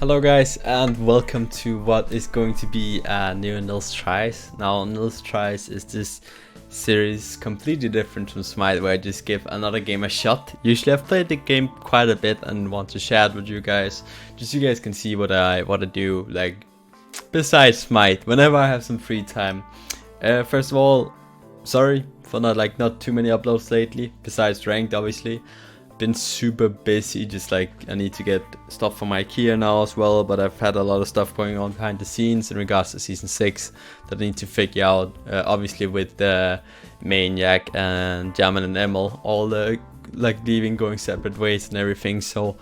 Hello guys, and welcome to what is going to be a new Nils Tries. Now Nils Tries is this series completely different from Smite, where I just give another game a shot. Usually I've played the game quite a bit and want to share it with you guys, just so you guys can see what I do, like besides Smite, whenever I have some free time. First of all, sorry for not too many uploads lately, besides ranked obviously. Been super busy, just like I need to get stuff for my IKEA now as well, but I've had a lot of stuff going on behind the scenes in regards to season 6 that I need to figure out, obviously with Maniac and Jamin and Emil all leaving, going separate ways and everything, so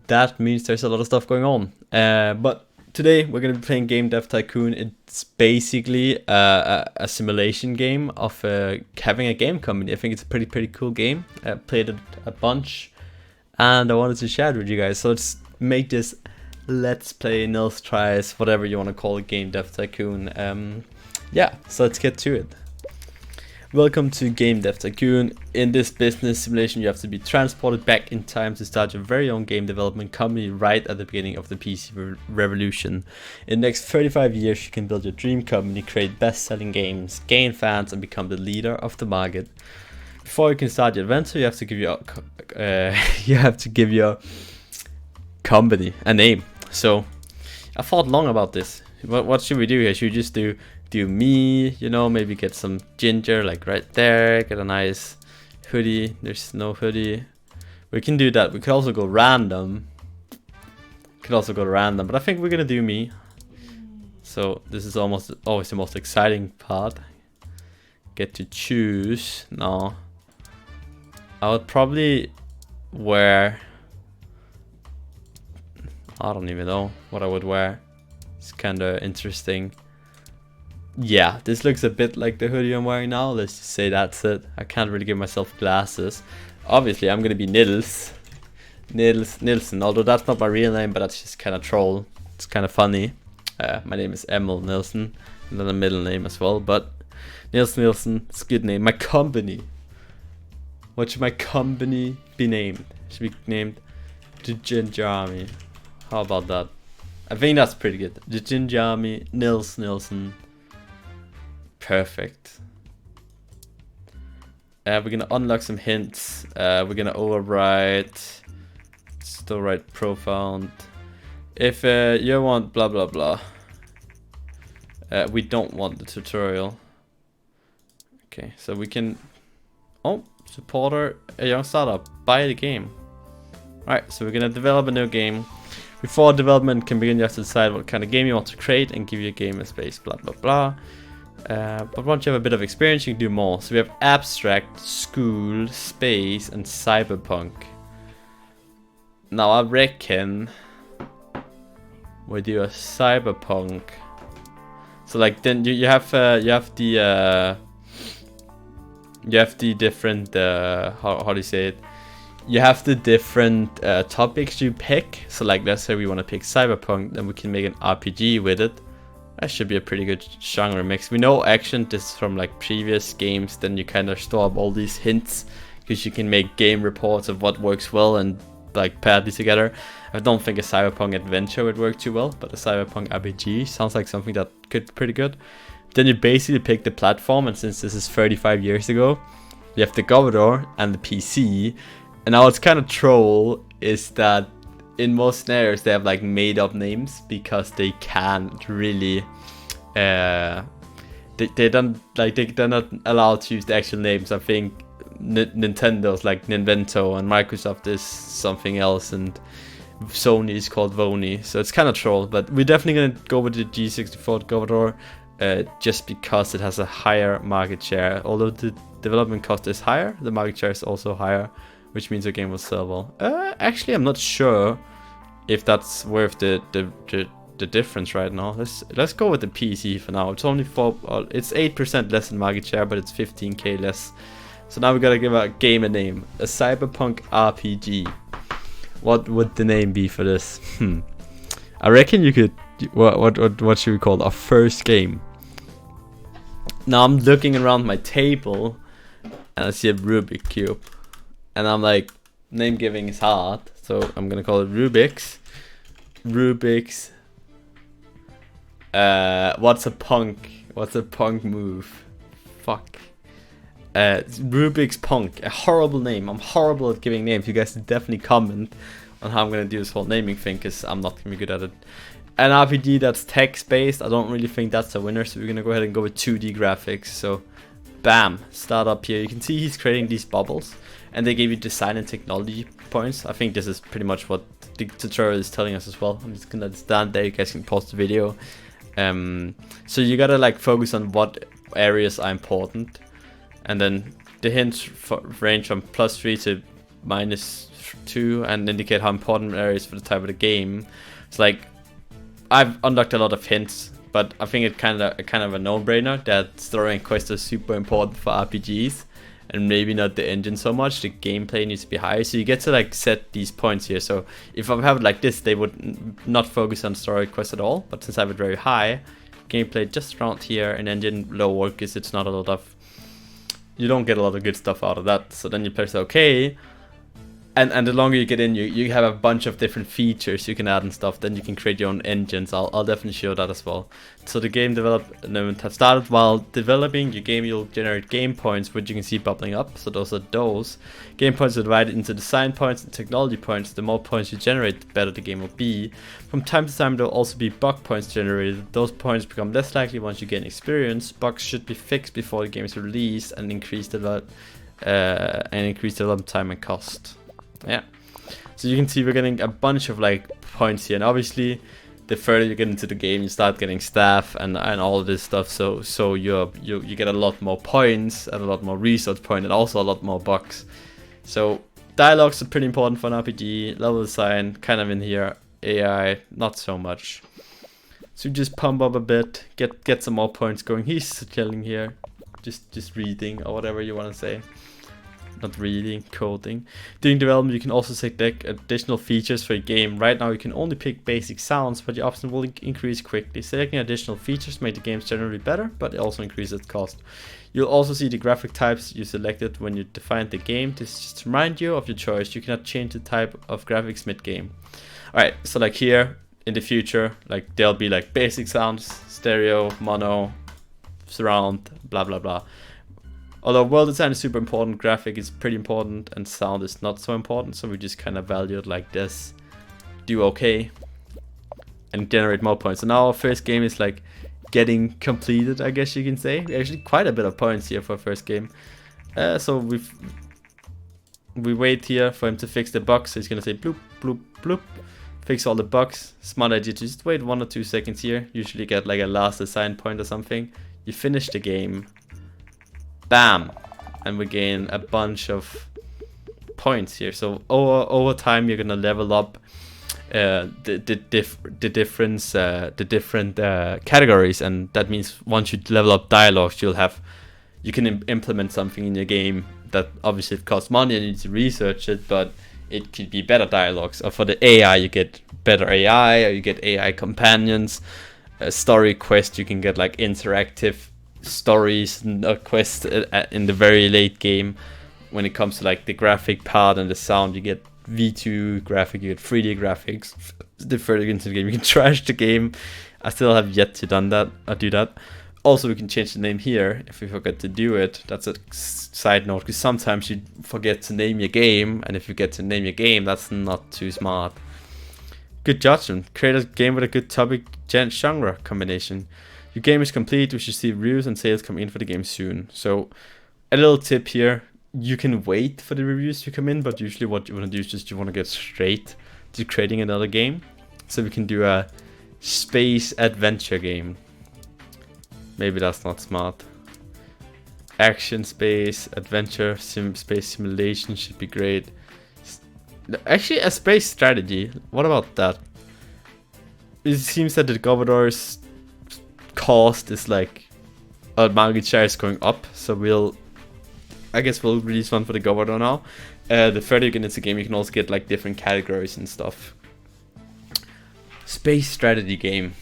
that means there's a lot of stuff going on. But today we're going to be playing Game Dev Tycoon. It's basically a simulation game of having a game company. I think it's a pretty cool game. I played it a bunch and I wanted to share it with you guys. So let's make this Let's Play, Nils Tries, whatever you want to call it, Game Dev Tycoon. Yeah, so let's get to it. Welcome to Game Dev Tycoon. In this business simulation, you have to be transported back in time to start your very own game development company right at the beginning of the PC revolution. In the next 35 years, you can build your dream company, create best-selling games, gain fans, and become the leader of the market. Before you can start your adventure, you have to give your company a name. So I thought long about this. What should we do here? Should we just do me, you know, maybe get some ginger like right there, get a nice hoodie. There's no hoodie. We can do that. We could also go random. But I think we're gonna do me. So this is almost always the most exciting part. Get to choose. No, I would probably wear, I don't even know what I would wear. It's kind of interesting. Yeah, this looks a bit like the hoodie I'm wearing now. Let's just say that's it. I can't really give myself glasses. Obviously, I'm gonna be Nils Nilsson, although that's not my real name, but that's just kind of troll. It's kind of funny. My name is Emil Nilsson, and then a middle name as well. But Nils Nilsson, it's a good name. My company. What should my company be named? Should be named the Ginger Army. How about that? I think that's pretty good. The Ginger Army, Nils Nilsson. Perfect. We're gonna unlock some hints. We're gonna overwrite. Still write profound. If you want blah blah blah. We don't want the tutorial. Okay, so we can. Oh, supporter, a young startup. Buy the game. Alright, so we're gonna develop a new game. Before development can begin, you have to decide what kind of game you want to create and give your game a space. Blah blah blah. But once you have a bit of experience, you can do more. So we have abstract, school, space, and cyberpunk. Now I reckon we do a cyberpunk. So like then you have the different how do you say it? You have the different topics you pick. So like let's say we want to pick cyberpunk, then we can make an RPG with it. That should be a pretty good genre mix. We know action, this is from like previous games, then you kind of store up all these hints, because you can make game reports of what works well and like pair these together. I don't think a cyberpunk adventure would work too well, but a cyberpunk RPG sounds like something that could be pretty good. Then you basically pick the platform, and since this is 35 years ago, you have the Commodore and the PC. And now what's kind of troll is that in most scenarios they have like made up names, because they can't really they're not allowed to use the actual names. I think Nintendo's like Ninvento and Microsoft is something else, and Sony is called Vony, so it's kind of troll. But we're definitely gonna go with the G64 Commodore, just because it has a higher market share. Although the development cost is higher, the market share is also higher, which means the game will sell well. Actually, I'm not sure if that's worth the difference right now. Let's go with the PC for now. It's only it's 8% less in market share, but it's 15k less. So now we gotta give a game a name. A cyberpunk RPG. What would the name be for this? I reckon you could. What should we call it? Our first game. Now I'm looking around my table, and I see a Rubik cube. And I'm like, name giving is hard, so I'm gonna call it Rubik's. Rubik's. What's a punk? What's a punk move? Fuck. Rubik's Punk. A horrible name. I'm horrible at giving names. You guys definitely comment on how I'm gonna do this whole naming thing, because I'm not gonna be good at it. An RPG that's text based, I don't really think that's a winner, so we're gonna go ahead and go with 2D graphics. So bam, start up here. You can see he's creating these bubbles, and they gave you design and technology points. I think this is pretty much what the tutorial is telling us as well. I'm just gonna stand there, you guys can pause the video. So you gotta like focus on what areas are important, and then the hints range from +3 to -2 and indicate how important areas for the type of the game. It's like I've unlocked a lot of hints, but I think it's kind of a no-brainer that story and quest are super important for RPGs, and maybe not the engine so much. The gameplay needs to be higher, so you get to like set these points here. So if I have it like this, they would not focus on story quest at all, but since I have it very high, gameplay just around here, and engine lower because it's not a lot of, you don't get a lot of good stuff out of that. So then you press OK, and the longer you get in, you have a bunch of different features you can add and stuff. Then you can create your own engines. I'll definitely show that as well. So the game development has started. While developing your game, you'll generate game points, which you can see bubbling up. So those are those. Game points are divided into design points and technology points. The more points you generate, the better the game will be. From time to time, there will also be bug points generated. Those points become less likely once you gain experience. Bugs should be fixed before the game is released, and increase development time and cost. Yeah, so you can see we're getting a bunch of like points here, and obviously the further you get into the game, you start getting staff and all of this stuff. So you get a lot more points and a lot more resource point, and also a lot more bucks. So dialogues are pretty important for an RPG. Level design kind of in here. AI not so much. So just pump up a bit, get some more points going. He's chilling here, just reading or whatever you want to say. Not reading, coding. During development, you can also select additional features for your game. Right now, you can only pick basic sounds, but your options will increase quickly. Selecting additional features make the games generally better, but it also increases cost. You'll also see the graphic types you selected when you defined the game. This is just to remind you of your choice. You cannot change the type of graphics mid-game. Alright, so like here, in the future, like there'll be like basic sounds, stereo, mono, surround, blah blah blah. Although world design is super important, graphic is pretty important, and sound is not so important, so we just kind of value it like this. Do okay, and generate more points. So now our first game is like getting completed, I guess you can say. Actually quite a bit of points here for a first game. So we wait here for him to fix the bugs. So he's gonna say bloop, bloop, bloop. Fix all the bugs. Smart idea to just wait 1 or 2 seconds here. Usually get like a last design point or something. You finish the game. Bam, and we gain a bunch of points here. So over time, you're gonna level up the different categories, and that means once you level up dialogues, you can implement something in your game that obviously it costs money and you need to research it, but it could be better dialogues. Or for the AI, you get better AI, or you get AI companions. Story quest, you can get like interactive stories and quests in the very late game. When it comes to like the graphic part and the sound, you get V2 graphic, you get 3D graphics. The further you get into the game, you can trash the game. I still have yet to do that. Also, we can change the name here if we forget to do it. That's a side note, because sometimes you forget to name your game, and if you get to name your game, that's not too smart. Good judgment. Create a game with a good topic genre combination. Your game is complete. We should see reviews and sales come in for the game soon. So a little tip here. You can wait for the reviews to come in, but usually what you want to do is just you want to get straight to creating another game. So we can do a space adventure game. Maybe that's not smart. Action, space, adventure, space simulation should be great. Actually, a space strategy. What about that? It seems that the Governor's cost is like market share is going up, so I guess we'll release one for the Governor now. The further you get into the game, you can also get like different categories and stuff. Space strategy game.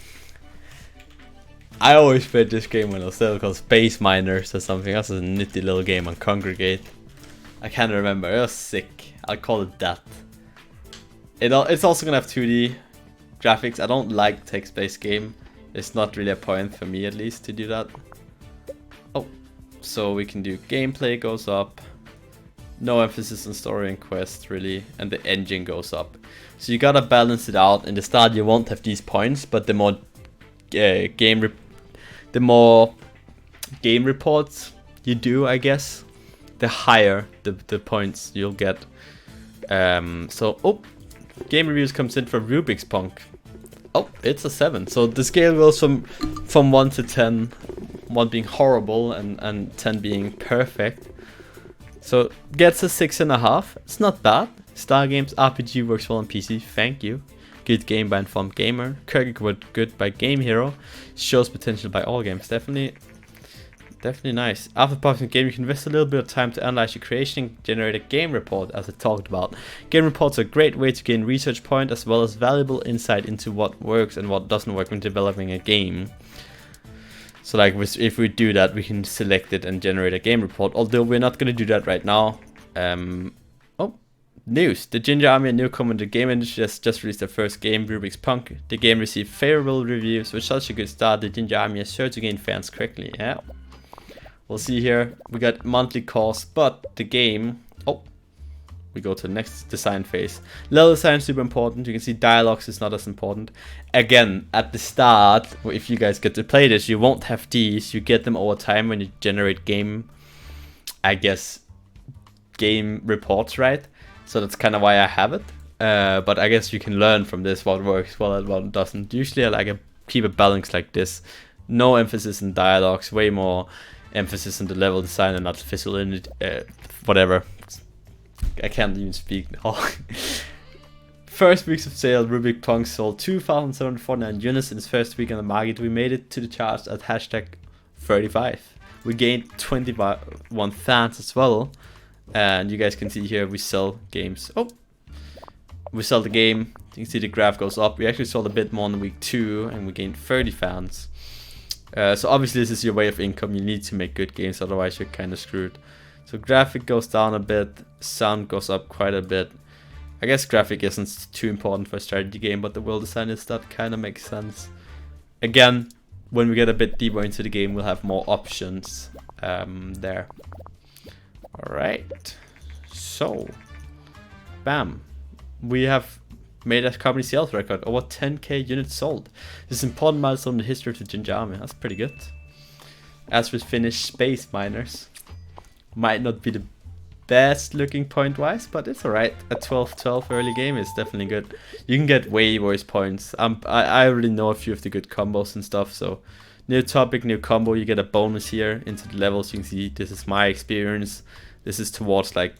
I always played this game when I was little, called Space Miners or something. That's a nifty little game on Congregate. I can't remember. It was sick. I'll call it that. It's also gonna have 2D graphics. I don't like text-based game. It's not really a point for me, at least, to do that. Oh, so we can do gameplay goes up. No emphasis on story and quest, really, and the engine goes up. So you gotta balance it out. In the start, you won't have these points, but the more game reports you do, I guess, the higher the points you'll get. Game reviews comes in for Rubik's Punk. Oh, it's a 7. So the scale goes from 1 to 10, 1 being horrible and 10 being perfect. So gets a 6.5. It's not bad. Star Games RPG works well on PC. Thank you. Good game by Informed Gamer. Good by Game Hero. Shows potential by All Games. Definitely nice. After publishing a game, you can invest a little bit of time to analyze your creation and generate a game report, as I talked about. Game reports are a great way to gain research point as well as valuable insight into what works and what doesn't work when developing a game. So like if we do that, we can select it and generate a game report, although we're not going to do that right now. News. The Ginger Army, a newcomer in the game industry, has just released their first game, Rubik's Punk. The game received favorable reviews. With such a good start, the Ginger Army is sure to gain fans quickly. Yeah. We'll see here. We got monthly cost, but the game... Oh, we go to the next design phase. Level design is super important. You can see dialogues is not as important. Again, at the start, if you guys get to play this, you won't have these. You get them over time when you generate game, I guess, game reports, right? So that's kind of why I have it. But I guess you can learn from this what works well and what doesn't. Usually I like to keep a balance like this. No emphasis in dialogues, way more emphasis on the level design and not visual in it, whatever. I can't even speak now. First weeks of sale, Rubik Punk sold 2,749 units in its first week on the market. We made it to the charts at hashtag 35. We gained 21 fans as well. And you guys can see here we sell games. Oh, we sell the game. You can see the graph goes up. We actually sold a bit more in week 2 and we gained 30 fans. So obviously this is your way of income. You need to make good games, otherwise you're kind of screwed. So graphic goes down a bit, sound goes up quite a bit. I guess graphic isn't too important for a strategy game, but the world design is, that kind of makes sense. Again, when we get a bit deeper into the game, we'll have more options there. Alright, so bam, we have made a company sales record, over 10k units sold. This is an important milestone in the history of the Ginger Army. That's pretty good. As with Finnish Space Miners, might not be the best looking point wise, but it's alright. A 12-12 early game is definitely good. You can get way worse points. I already know a few of the good combos and stuff, so new topic, new combo, you get a bonus here into the levels. You can see this is my experience. This is towards like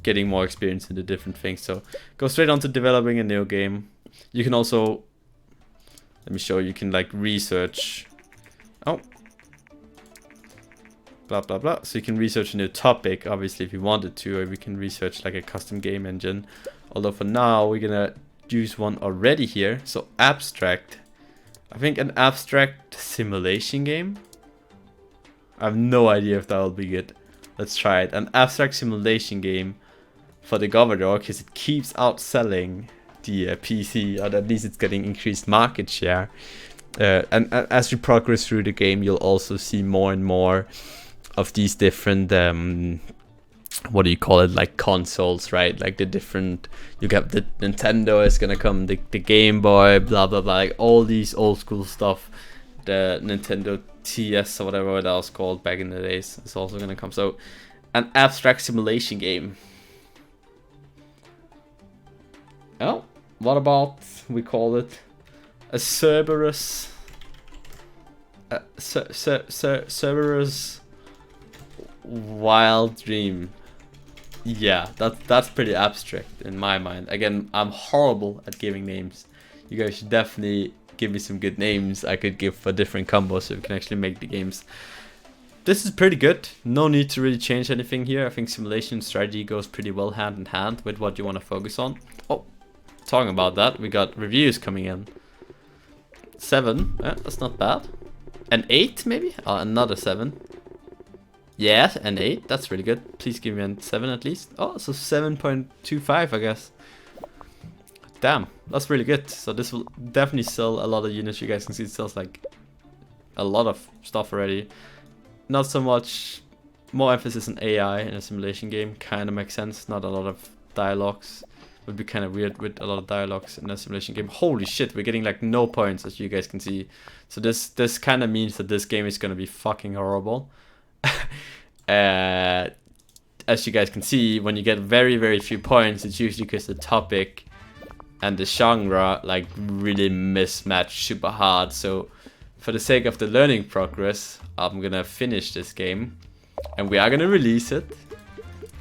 getting more experience in the different things. So go straight on to developing a new game. You can also, let me show you, can like research. Oh, blah blah blah. So you can research a new topic, obviously, if you wanted to, or we can research like a custom game engine. Although for now we're gonna use one already here. So abstract. I think an abstract simulation game. I have no idea if that'll be good. Let's try it. An abstract simulation game for the Governor, because it keeps outselling the PC, or at least it's getting increased market share. And as we progress through the game, you'll also see more and more of these different, what do you call it, like consoles, right? Like the different, you got the Nintendo is gonna come, the Game Boy, blah blah blah, like all these old school stuff. The Nintendo TS or whatever that was called back in the days is also gonna come. So an abstract simulation game. Oh, what about, we call it a Cerberus Cerberus Wild Dream. Yeah, that's pretty abstract in my mind. Again, I'm horrible at giving names. You guys should definitely give me some good names I could give for different combos so we can actually make the games. This is pretty good. No need to really change anything here. I think simulation strategy goes pretty well hand in hand with what you want to focus on. Oh, talking about that, we got reviews coming in. 7, that's not bad. An 8 maybe? Oh, another 7. Yeah, an 8, that's really good. Please give me a 7 at least. Oh, so 7.25 I guess. damn, that's really good. So this will definitely sell a lot of units. You guys can see it sells like a lot of stuff already. Not so much, more emphasis on AI in a simulation game. Kind of makes sense. Not a lot of dialogues. Would be kind of weird with a lot of dialogues in a simulation game. Holy shit, we're getting like no points, as you guys can see. So this kind of means that this game is gonna be fucking horrible. As you guys can see, when you get very, very few points, it's usually because the topic and the genre like really mismatch super hard. So for the sake of the learning progress, I'm gonna finish this game and we are gonna release it.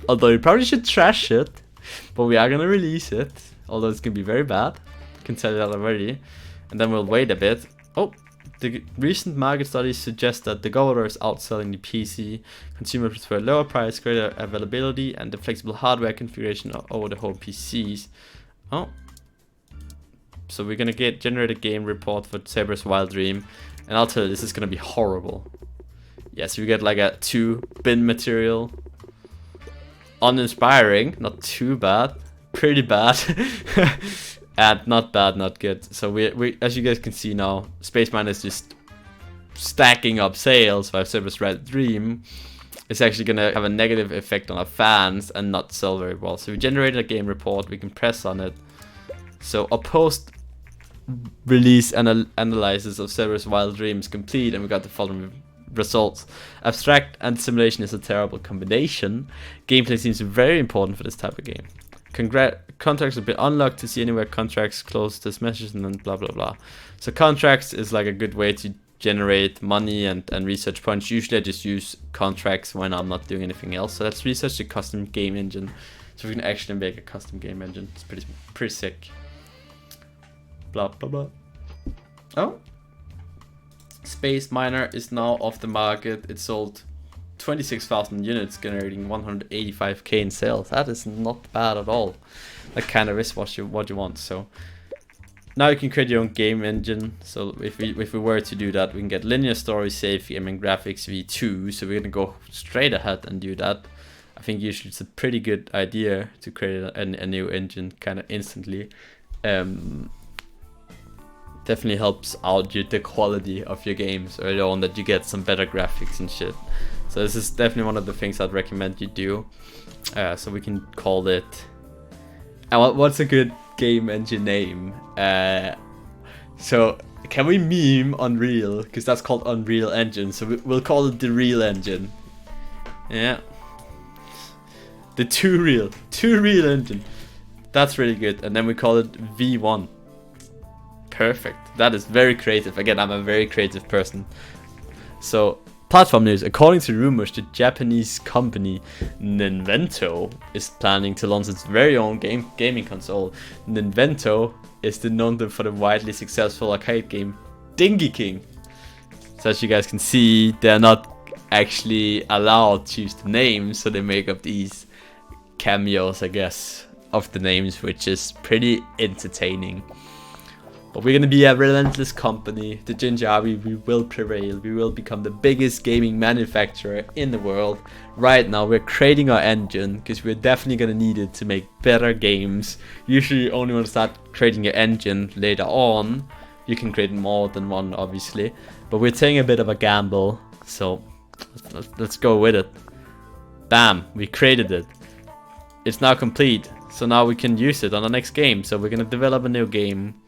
Although you probably should trash it, but we are gonna release it. Although it's gonna be very bad, I can tell you that already. And then we'll wait a bit. Oh, the recent market studies suggest that the Commodore is outselling the PC. Consumers prefer lower price, greater availability, and the flexible hardware configuration over the home PCs. Oh, so we're gonna generate a game report for Saber's Wild Dream, and I'll tell you, this is gonna be horrible. Yes, we get like a 2 bin material. Uninspiring, not too bad, pretty bad. And not bad, not good. So we as you guys can see now, Spaceman is just stacking up sales while Saber's Wild Dream is actually gonna have a negative effect on our fans and not sell very well. So we generated a game report, we can press on it. So our post release analysis of Saber's Wild Dream is complete, and we got the following results. Abstract and simulation is a terrible combination. Gameplay seems very important for this type of game. Contracts have been unlocked to see anywhere contracts close this message, and then blah blah blah. So contracts is like a good way to generate money and research points. Usually I just use contracts when I'm not doing anything else. So let's research the custom game engine. So we can actually make a custom game engine. It's pretty sick. Blah blah blah. Oh, Space Miner is now off the market. It sold 26,000 units, generating 185k in sales. That is not bad at all. That kind of is what you want. So now you can create your own game engine. So if we were to do that, we can get linear story, safe game, and graphics v2. So we're gonna go straight ahead and do that. I think usually it's a pretty good idea to create a new engine kind of instantly. Definitely helps out the quality of your games early on, that you get some better graphics and shit. So this is definitely one of the things I'd recommend you do. So we can call it... what's a good game engine name? So can we meme Unreal? Because that's called Unreal Engine. So we'll call it the Real Engine. Yeah. The Two Real Engine. That's really good. And then we call it V1. Perfect. That is very creative. Again, I'm a very creative person. So, platform news. According to rumors, the Japanese company Ninvento is planning to launch its very own gaming console. Ninvento is known for the widely successful arcade game Dingy King. So as you guys can see, they're not actually allowed to use the names, so they make up these cameos, I guess, of the names, which is pretty entertaining. But we're gonna be a relentless company. The Ginger Army, we will prevail. We will become the biggest gaming manufacturer in the world. Right now, we're creating our engine because we're definitely gonna need it to make better games. Usually, you only want to start creating your engine later on. You can create more than one, obviously. But we're taking a bit of a gamble, so let's go with it. Bam, we created it. It's now complete. So now we can use it on the next game. So we're gonna develop a new game.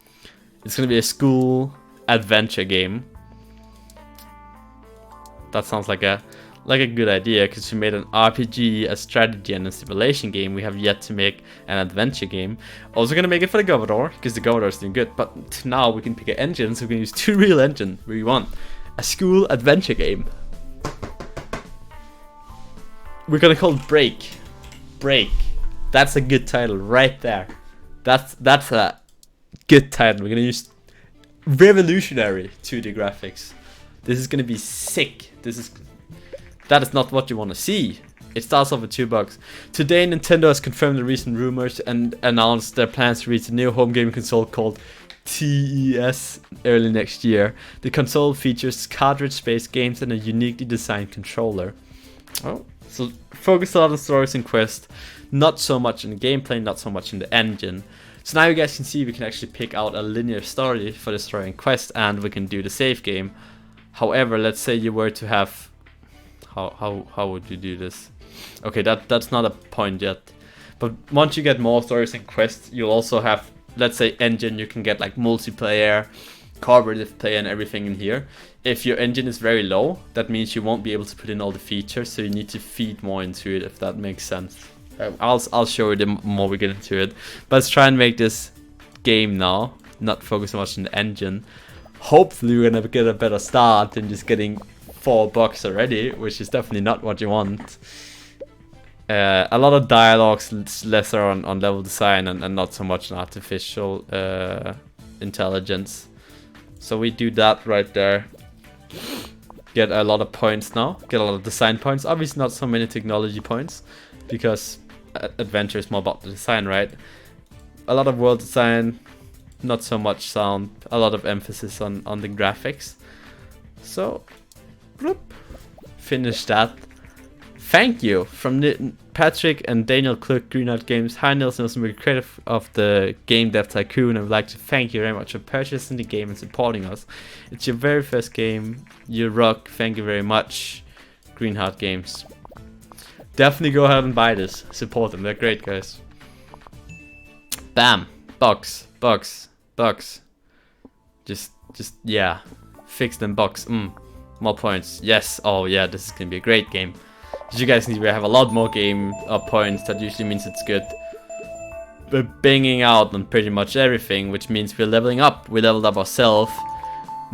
It's gonna be a school adventure game. That sounds like a good idea, because we made an RPG, a strategy, and a simulation game. We have yet to make an adventure game. Also gonna make it for the Commodore, because the Commodore is doing good. But now we can pick an engine, so we can use two real engines. We want a school adventure game. We're gonna call it Break. Break. That's a good title right there. That's a good title. We're gonna use revolutionary 2D graphics. This is gonna be sick. That is not what you want to see. It starts off with $2. Today, Nintendo has confirmed the recent rumors and announced their plans to release a new home gaming console called TES early next year. The console features cartridge-based games and a uniquely designed controller. Oh, so focus a lot on stories and quests, not so much in the gameplay, not so much in the engine. So now you guys can see we can actually pick out a linear story for the story and quest, and we can do the save game. However, let's say you were to have, how would you do this? Okay, that's not a point yet. But once you get more stories and quests, you'll also have, let's say, engine. You can get like multiplayer, cooperative play, and everything in here. If your engine is very low, that means you won't be able to put in all the features, so you need to feed more into it, if that makes sense. I'll show you the more we get into it. But let's try and make this game now, not focus so much on the engine. Hopefully we're gonna get a better start than just getting 4 bucks already, which is definitely not what you want. A lot of dialogues, lesser on level design, and not so much on artificial intelligence. So we do that right there. Get a lot of points now. Get a lot of design points. Obviously not so many technology points, because adventure is more about the design, right? A lot of world design, not so much sound. A lot of emphasis on the graphics. So, bloop, finish that. Thank you from Patrick and Daniel Cook, Greenlight Games. Hi Nils, Nils, we're creative of the game dev Tycoon. I would like to thank you very much for purchasing the game and supporting us. It's your very first game. You rock. Thank you very much, Greenheart Games. Definitely go ahead and buy this. Support them. They're great, guys. Bam. Bucks. Just yeah. Fix them bucks. More points. Yes. Oh yeah, this is gonna be a great game. As you guys can see, we have a lot more game points. That usually means it's good. We're banging out on pretty much everything, which means we're leveling up. We leveled up ourselves.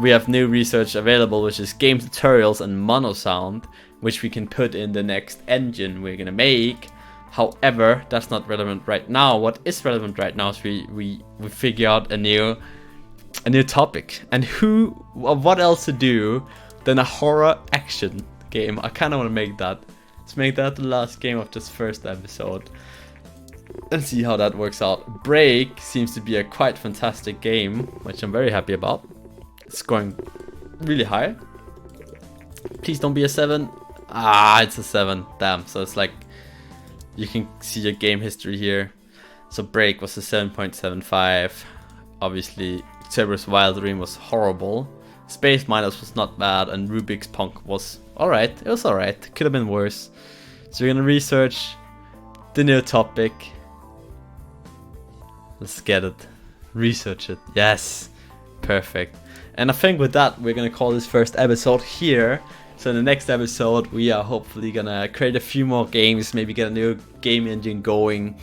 We have new research available, which is game tutorials and mono sound, which we can put in the next engine we're gonna make. However, that's not relevant right now. What is relevant right now is we figure out a new topic. And what else to do than a horror action game? I kind of want to make that. Let's make that the last game of this first episode and see how that works out. Break seems to be a quite fantastic game, which I'm very happy about. It's scoring really high. Please don't be a 7. Ah, it's a 7. Damn. So it's like, you can see your game history here. So Break was a 7.75. Obviously, Cerberus Wild Dream was horrible. Space Miners was not bad, and Rubik's Punk was alright. It was alright. Could have been worse. So we're gonna research the new topic. Let's get it. Research it. Yes. Perfect. And I think with that, we're gonna call this first episode here. So in the next episode, we are hopefully gonna create a few more games, maybe get a new game engine going.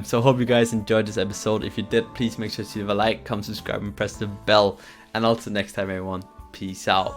So I hope you guys enjoyed this episode. If you did, please make sure to leave a like, comment, subscribe, and press the bell. And until next time, everyone, peace out.